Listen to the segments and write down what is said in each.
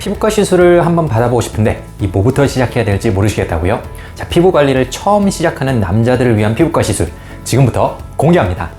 피부과 시술을 한번 받아보고 싶은데 이 뭐부터 시작해야 될지 모르시겠다고요? 자, 피부 관리를 처음 시작하는 남자들을 위한 피부과 시술 지금부터 공개합니다.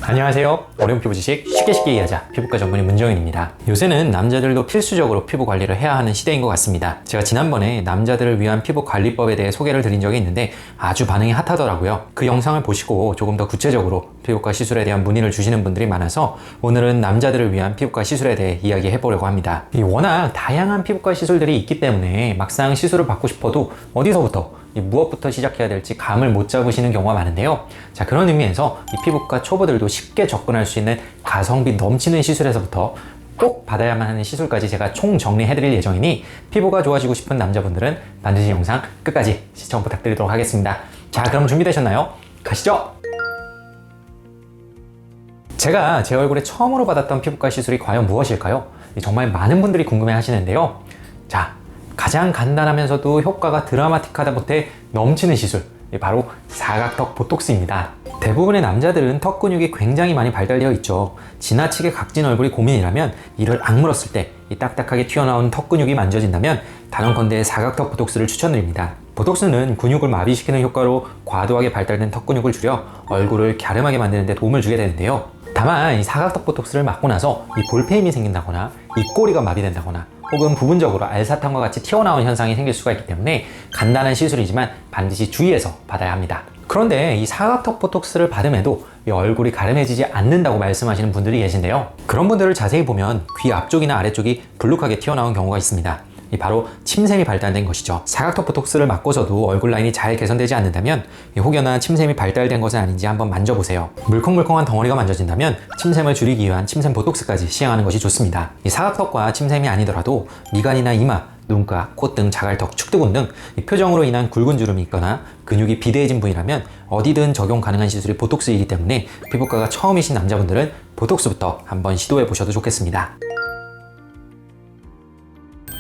안녕하세요. 어려운 피부 지식 쉽게 이해하자 피부과 전문의 문정인입니다. 요새는 남자들도 필수적으로 피부 관리를 해야 하는 시대인 것 같습니다. 제가 지난번에 남자들을 위한 피부 관리법에 대해 소개를 드린 적이 있는데 아주 반응이 핫하더라고요. 그 영상을 보시고 조금 더 구체적으로 피부과 시술에 대한 문의를 주시는 분들이 많아서 오늘은 남자들을 위한 피부과 시술에 대해 이야기해 보려고 합니다. 워낙 다양한 피부과 시술들이 있기 때문에 막상 시술을 받고 싶어도 어디서부터 무엇부터 시작해야 될지 감을 못 잡으시는 경우가 많은데요. 자, 그런 의미에서 이 피부과 초보들도 쉽게 접근할 수 있는 가성비 넘치는 시술에서부터 꼭 받아야만 하는 시술까지 제가 총 정리해 드릴 예정이니 피부가 좋아지고 싶은 남자분들은 반드시 영상 끝까지 시청 부탁드리도록 하겠습니다. 자, 그럼 준비되셨나요? 가시죠! 제가 제 얼굴에 처음으로 받았던 피부과 시술이 과연 무엇일까요? 정말 많은 분들이 궁금해 하시는데요. 자, 가장 간단하면서도 효과가 드라마틱하다 못해 넘치는 시술, 바로 사각턱 보톡스입니다. 대부분의 남자들은 턱 근육이 굉장히 많이 발달되어 있죠. 지나치게 각진 얼굴이 고민이라면 이를 악물었을 때 이 딱딱하게 튀어나온 턱 근육이 만져진다면 단언컨대 사각턱 보톡스를 추천드립니다. 보톡스는 근육을 마비시키는 효과로 과도하게 발달된 턱 근육을 줄여 얼굴을 갸름하게 만드는 데 도움을 주게 되는데요. 다만 이 사각턱 보톡스를 맞고 나서 이 볼페임이 생긴다거나 입꼬리가 마비된다거나 혹은 부분적으로 알사탕과 같이 튀어나온 현상이 생길 수가 있기 때문에 간단한 시술이지만 반드시 주의해서 받아야 합니다. 그런데 이 사각턱 보톡스를 받음에도 이 얼굴이 가름해지지 않는다고 말씀하시는 분들이 계신데요. 그런 분들을 자세히 보면 귀 앞쪽이나 아래쪽이 불룩하게 튀어나온 경우가 있습니다. 바로 침샘이 발달된 것이죠. 사각턱 보톡스를 맞고서도 얼굴 라인이 잘 개선되지 않는다면 혹여나 침샘이 발달된 것은 아닌지 한번 만져보세요. 물컹물컹한 덩어리가 만져진다면 침샘을 줄이기 위한 침샘 보톡스까지 시행하는 것이 좋습니다. 이 사각턱과 침샘이 아니더라도 미간이나 이마, 눈가, 콧등, 자갈턱, 축두근 등 표정으로 인한 굵은 주름이 있거나 근육이 비대해진 부위라면 어디든 적용 가능한 시술이 보톡스이기 때문에 피부과가 처음이신 남자분들은 보톡스부터 한번 시도해 보셔도 좋겠습니다.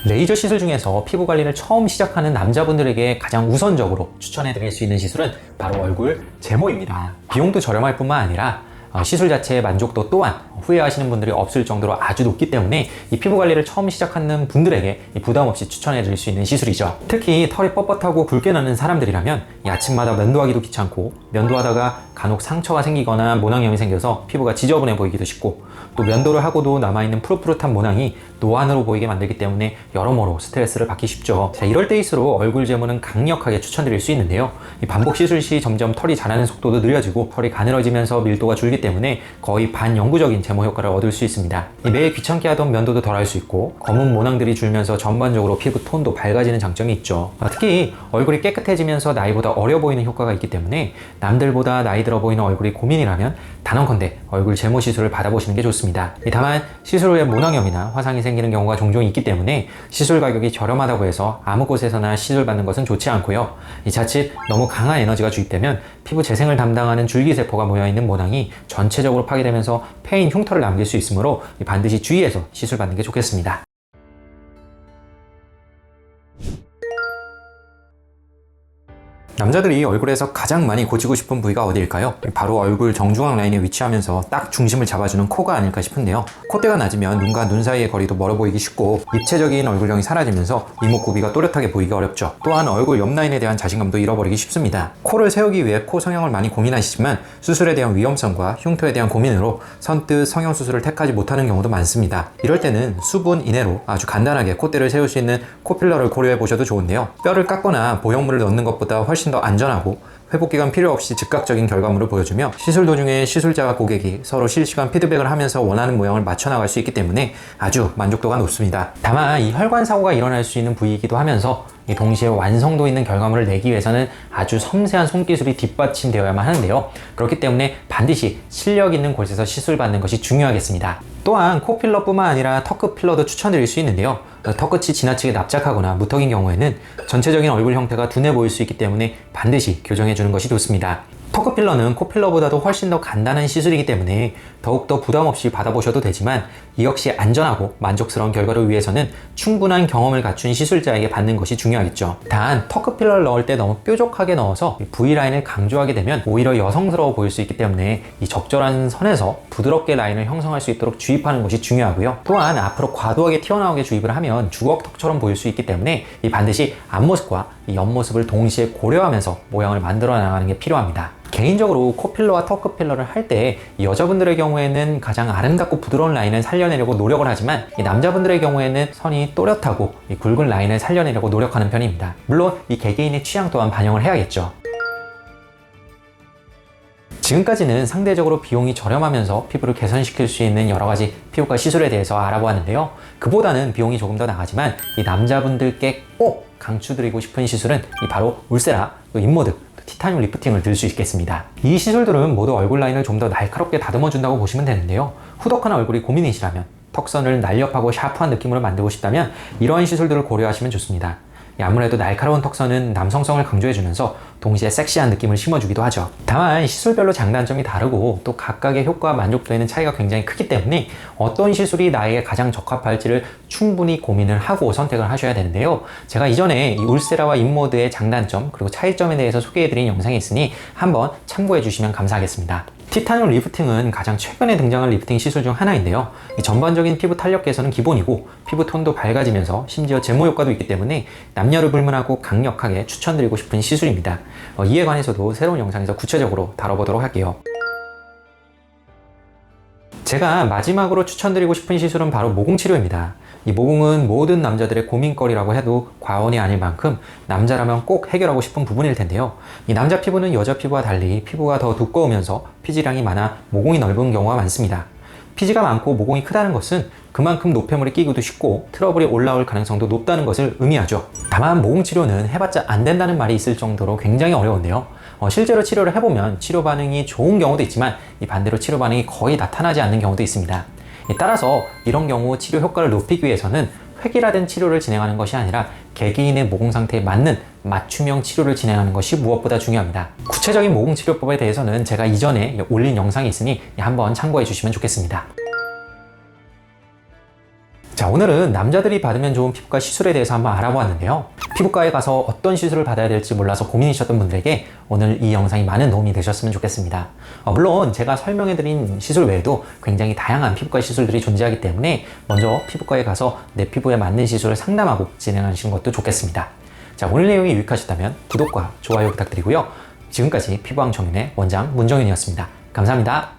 레이저 시술 중에서 피부 관리를 처음 시작하는 남자분들에게 가장 우선적으로 추천해 드릴 수 있는 시술은 바로 얼굴 제모입니다. 비용도 저렴할 뿐만 아니라 시술 자체의 만족도 또한 후회하시는 분들이 없을 정도로 아주 높기 때문에 이 피부 관리를 처음 시작하는 분들에게 부담 없이 추천해 드릴 수 있는 시술이죠. 특히 털이 뻣뻣하고 굵게 나는 사람들이라면 아침마다 면도하기도 귀찮고 면도하다가 간혹 상처가 생기거나 모낭염이 생겨서 피부가 지저분해 보이기도 쉽고 또 면도를 하고도 남아있는 푸릇푸릇한 모낭이 노안으로 보이게 만들기 때문에 여러모로 스트레스를 받기 쉽죠. 자, 이럴 때일수록 얼굴 제모는 강력하게 추천드릴 수 있는데요. 이 반복 시술 시 점점 털이 자라는 속도도 느려지고 털이 가늘어지면서 밀도가 줄기 때문에 거의 반영구적인 제모 효과를 얻을 수 있습니다. 매일 귀찮게 하던 면도도 덜 할 수 있고 검은 모낭들이 줄면서 전반적으로 피부 톤도 밝아지는 장점이 있죠. 특히 얼굴이 깨끗해지면서 나이보다 어려 보이는 효과가 있기 때문에 남들보다 나이 들어 보이는 얼굴이 고민이라면 단언컨대 얼굴 제모 시술을 받아보시는 게 좋습니다. 다만 시술 후에 모낭염이나 화상이 생기는 경우가 종종 있기 때문에 시술 가격이 저렴하다고 해서 아무 곳에서나 시술 받는 것은 좋지 않고요. 자칫 너무 강한 에너지가 주입되면 피부 재생을 담당하는 줄기세포가 모여있는 모낭이 전체적으로 파괴되면서 폐인 흉터를 남길 수 있으므로 반드시 주의해서 시술 받는 게 좋겠습니다. 남자들이 얼굴에서 가장 많이 고치고 싶은 부위가 어디일까요? 바로 얼굴 정중앙 라인에 위치하면서 딱 중심을 잡아주는 코가 아닐까 싶은데요. 콧대가 낮으면 눈과 눈 사이의 거리도 멀어 보이기 쉽고 입체적인 얼굴형이 사라지면서 이목구비가 또렷하게 보이기 어렵죠. 또한 얼굴 옆 라인에 대한 자신감도 잃어버리기 쉽습니다. 코를 세우기 위해 코 성형을 많이 고민하시지만 수술에 대한 위험성과 흉터에 대한 고민으로 선뜻 성형 수술을 택하지 못하는 경우도 많습니다. 이럴 때는 수분 이내로 아주 간단하게 콧대를 세울 수 있는 코필러를 고려해 보셔도 좋은데요. 뼈를 깎거나 보형물을 넣는 것보다 훨씬 더 안전하고 회복기간 필요 없이 즉각적인 결과물을 보여주며 시술 도중에 시술자와 고객이 서로 실시간 피드백을 하면서 원하는 모양을 맞춰 나갈 수 있기 때문에 아주 만족도가 높습니다. 다만 이 혈관 사고가 일어날 수 있는 부위이기도 하면서 동시에 완성도 있는 결과물을 내기 위해서는 아주 섬세한 손기술이 뒷받침되어야만 하는데요. 그렇기 때문에 반드시 실력 있는 곳에서 시술 받는 것이 중요하겠습니다. 또한 코필러뿐만 아니라 턱끝 필러도 추천드릴 수 있는데요. 턱끝이 지나치게 납작하거나 무턱인 경우에는 전체적인 얼굴 형태가 둔해 보일 수 있기 때문에 반드시 교정해 주는 것이 좋습니다. 턱끝 필러는 코필러보다도 훨씬 더 간단한 시술이기 때문에 더욱더 부담 없이 받아보셔도 되지만 이 역시 안전하고 만족스러운 결과를 위해서는 충분한 경험을 갖춘 시술자에게 받는 것이 중요하겠죠. 단 턱끝 필러를 넣을 때 너무 뾰족하게 넣어서 V라인을 강조하게 되면 오히려 여성스러워 보일 수 있기 때문에 이 적절한 선에서 부드럽게 라인을 형성할 수 있도록 주입하는 것이 중요하고요. 또한 앞으로 과도하게 튀어나오게 주입을 하면 주걱턱처럼 보일 수 있기 때문에 이 반드시 앞모습과 이 옆모습을 동시에 고려하면서 모양을 만들어 나가는 게 필요합니다. 개인적으로 코필러와 턱끝 필러를 할 때 여자분들의 경우에는 가장 아름답고 부드러운 라인을 살려내려고 노력을 하지만 이 남자분들의 경우에는 선이 또렷하고 이 굵은 라인을 살려내려고 노력하는 편입니다. 물론 이 개개인의 취향 또한 반영을 해야겠죠. 지금까지는 상대적으로 비용이 저렴하면서 피부를 개선시킬 수 있는 여러 가지 피부과 시술에 대해서 알아보았는데요. 그보다는 비용이 조금 더 나가지만 이 남자분들께 꼭 강추드리고 싶은 시술은 이 바로 울세라, 인모드, 티타늄 리프팅을 들 수 있겠습니다. 이 시술들은 모두 얼굴 라인을 좀 더 날카롭게 다듬어 준다고 보시면 되는데요. 후덕한 얼굴이 고민이시라면, 턱선을 날렵하고 샤프한 느낌으로 만들고 싶다면 이러한 시술들을 고려하시면 좋습니다. 아무래도 날카로운 턱선은 남성성을 강조해주면서 동시에 섹시한 느낌을 심어주기도 하죠. 다만 시술별로 장단점이 다르고 또 각각의 효과와 만족도에는 차이가 굉장히 크기 때문에 어떤 시술이 나에게 가장 적합할지를 충분히 고민을 하고 선택을 하셔야 되는데요. 제가 이전에 이 울세라와 인모드의 장단점 그리고 차이점에 대해서 소개해드린 영상이 있으니 한번 참고해 주시면 감사하겠습니다. 티타늄 리프팅은 가장 최근에 등장한 리프팅 시술 중 하나인데요. 이 전반적인 피부 탄력 개선은 기본이고 피부 톤도 밝아지면서 심지어 제모 효과도 있기 때문에 남녀를 불문하고 강력하게 추천드리고 싶은 시술입니다. 이에 관해서도 새로운 영상에서 구체적으로 다뤄보도록 할게요. 제가 마지막으로 추천드리고 싶은 시술은 바로 모공치료입니다. 이 모공은 모든 남자들의 고민거리라고 해도 과언이 아닐 만큼 남자라면 꼭 해결하고 싶은 부분일 텐데요. 이 남자 피부는 여자 피부와 달리 피부가 더 두꺼우면서 피지량이 많아 모공이 넓은 경우가 많습니다. 피지가 많고 모공이 크다는 것은 그만큼 노폐물이 끼기도 쉽고 트러블이 올라올 가능성도 높다는 것을 의미하죠. 다만 모공치료는 해봤자 안 된다는 말이 있을 정도로 굉장히 어려운데요. 실제로 치료를 해보면 치료 반응이 좋은 경우도 있지만 이 반대로 치료 반응이 거의 나타나지 않는 경우도 있습니다. 따라서 이런 경우 치료 효과를 높이기 위해서는 획일화된 치료를 진행하는 것이 아니라 개개인의 모공 상태에 맞는 맞춤형 치료를 진행하는 것이 무엇보다 중요합니다. 구체적인 모공 치료법에 대해서는 제가 이전에 올린 영상이 있으니 한번 참고해 주시면 좋겠습니다. 자, 오늘은 남자들이 받으면 좋은 피부과 시술에 대해서 한번 알아보았는데요. 피부과에 가서 어떤 시술을 받아야 될지 몰라서 고민이셨던 분들에게 오늘 이 영상이 많은 도움이 되셨으면 좋겠습니다. 물론 제가 설명해드린 시술 외에도 굉장히 다양한 피부과 시술들이 존재하기 때문에 먼저 피부과에 가서 내 피부에 맞는 시술을 상담하고 진행하시는 것도 좋겠습니다. 자, 오늘 내용이 유익하셨다면 구독과 좋아요 부탁드리고요. 지금까지 피부왕 정윤의 원장 문정윤이었습니다. 감사합니다.